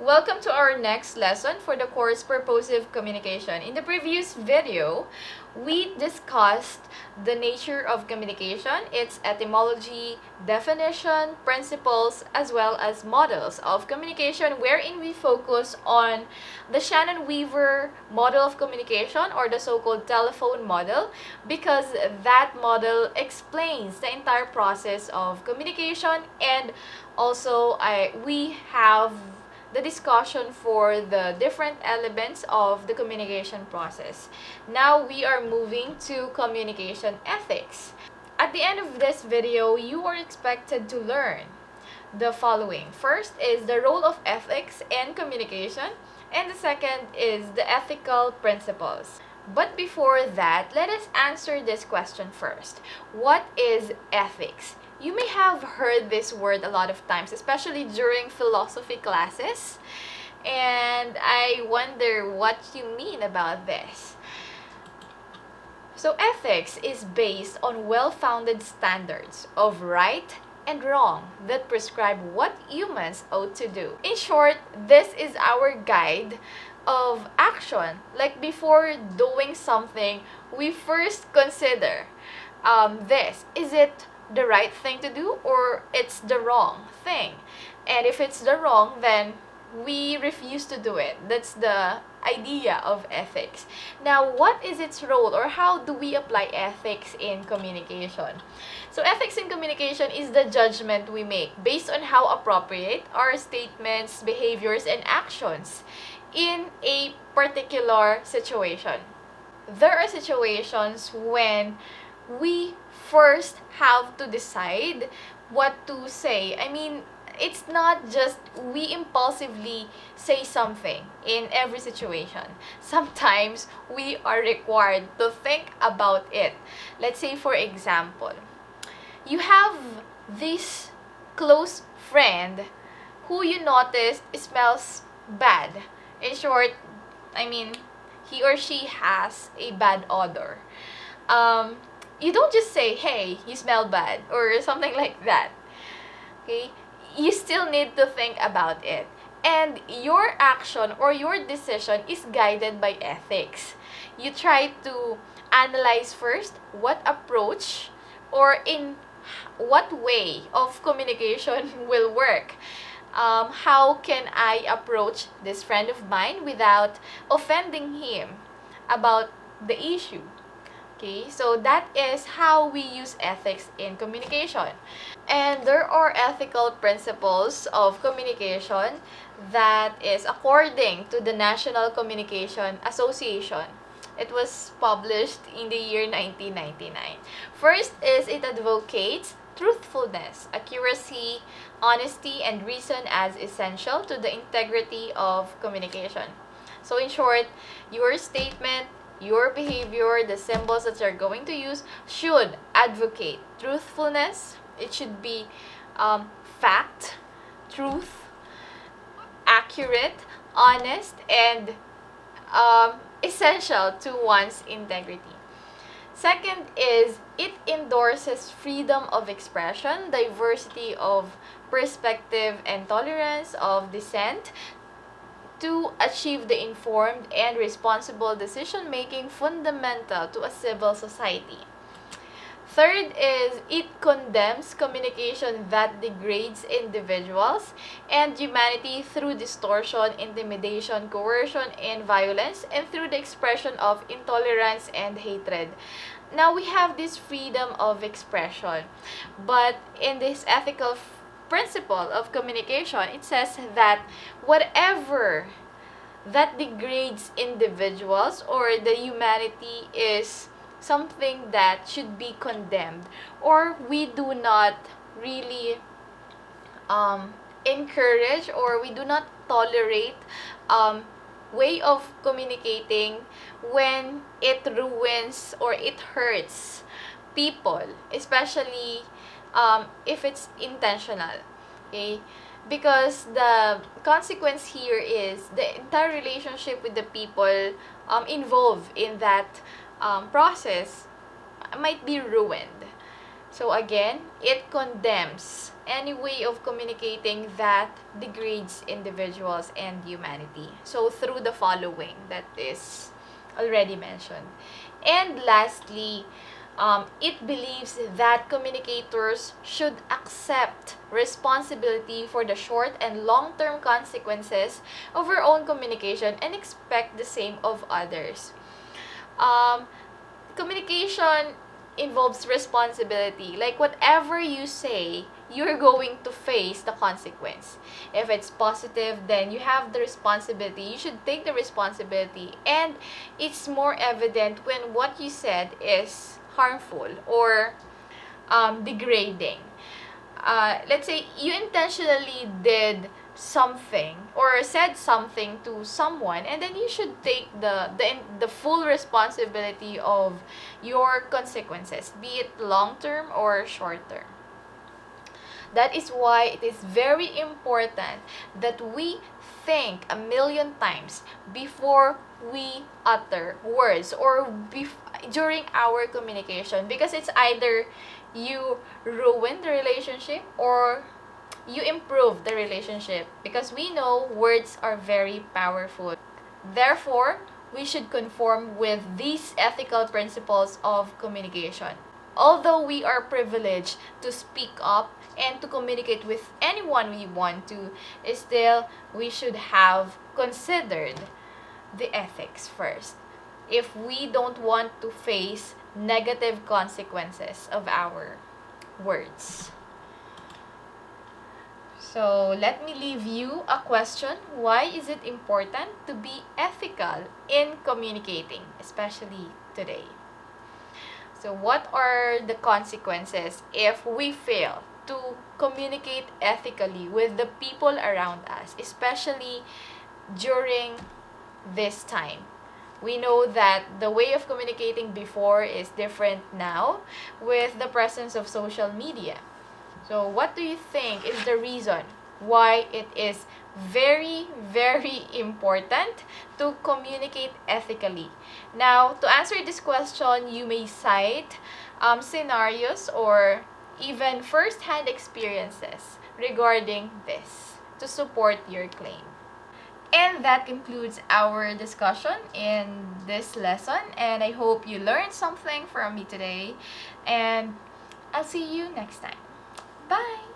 Welcome to our next lesson for the course Purposive Communication. In the previous video, we discussed the nature of communication, its etymology, definition, principles, as well as models of communication, wherein we focus on the Shannon-Weaver model of communication, or the so-called telephone model, because that model explains the entire process of communication. And also we have the discussion for the different elements of the communication process. Now we are moving to communication ethics. At the end of this video, you are expected to learn the following. First is the role of ethics in communication, and the second is the ethical principles. But before that, let us answer this question first. What is ethics? You may have heard this word a lot of times, especially during philosophy classes, and I wonder what you mean about this. So ethics is based on well-founded standards of right and wrong that prescribe what humans ought to do. In short, this is our guide of action. Like before doing something, we first consider this. Is it the right thing to do, or it's the wrong thing? And if it's the wrong, then we refuse to do it. That's the idea of ethics. Now, what is its role, or how do we apply ethics in communication? So ethics in communication is the judgment we make based on how appropriate our statements, behaviors, and actions in a particular situation. There are situations when we first have to decide what to say. I mean, it's not just we impulsively say something in every situation. Sometimes we are required to think about it. Let's say, for example, you have this close friend who you notice smells bad. In short, I mean, he or she has a bad odor. You don't just say, hey, you smell bad, or something like that. Okay? You still need to think about it. And your action or your decision is guided by ethics. You try to analyze first what approach or in what way of communication will work. How can I approach this friend of mine without offending him about the issue? Okay, so that is how we use ethics in communication. And there are ethical principles of communication that is according to the National Communication Association. It was published in the year 1999. First is it advocates truthfulness, accuracy, honesty, and reason as essential to the integrity of communication. So in short, your statement, your behavior, the symbols that you're going to use should advocate truthfulness. It should be fact, truth, accurate, honest, and essential to one's integrity. Second is it endorses freedom of expression, diversity of perspective, and tolerance of dissent to achieve the informed and responsible decision-making fundamental to a civil society. Third is it condemns communication that degrades individuals and humanity through distortion, intimidation, coercion, and violence, and through the expression of intolerance and hatred. Now we have this freedom of expression, but in this ethical principle of communication, it says that whatever that degrades individuals or the humanity is something that should be condemned, or we do not really encourage, or we do not tolerate way of communicating when it ruins or it hurts people, especially if it's intentional. Okay, because the consequence here is the entire relationship with the people involved in that process might be ruined. So again, it condemns any way of communicating that degrades individuals and humanity. So through the following that is already mentioned. And lastly, it believes that communicators should accept responsibility for the short and long-term consequences of our own communication and expect the same of others. Um, Communication involves responsibility. Like whatever you say, you're going to face the consequence. If it's positive, then you have the responsibility. You should take the responsibility. And it's more evident when what you said is harmful or degrading. Let's say you intentionally did something or said something to someone, and then you should take the full responsibility of your consequences, be it long term or short term. That is why it is very important that we think a million times before we utter words or during our communication, because it's either you ruin the relationship or you improve the relationship, because we know words are very powerful. Therefore, we should conform with these ethical principles of communication. Although we are privileged to speak up and to communicate with anyone we want to, still we should have considered the ethics first if we don't want to face negative consequences of our words. So let me leave you a question. Why is it important to be ethical in communicating, especially today? So what are the consequences if we fail to communicate ethically with the people around us, especially during this time? We know that the way of communicating before is different now with the presence of social media. So what do you think is the reason why it is very, very important to communicate ethically? Now, to answer this question, you may cite scenarios or even first-hand experiences regarding this to support your claim. And that concludes our discussion in this lesson. And I hope you learned something from me today. And I'll see you next time. Bye!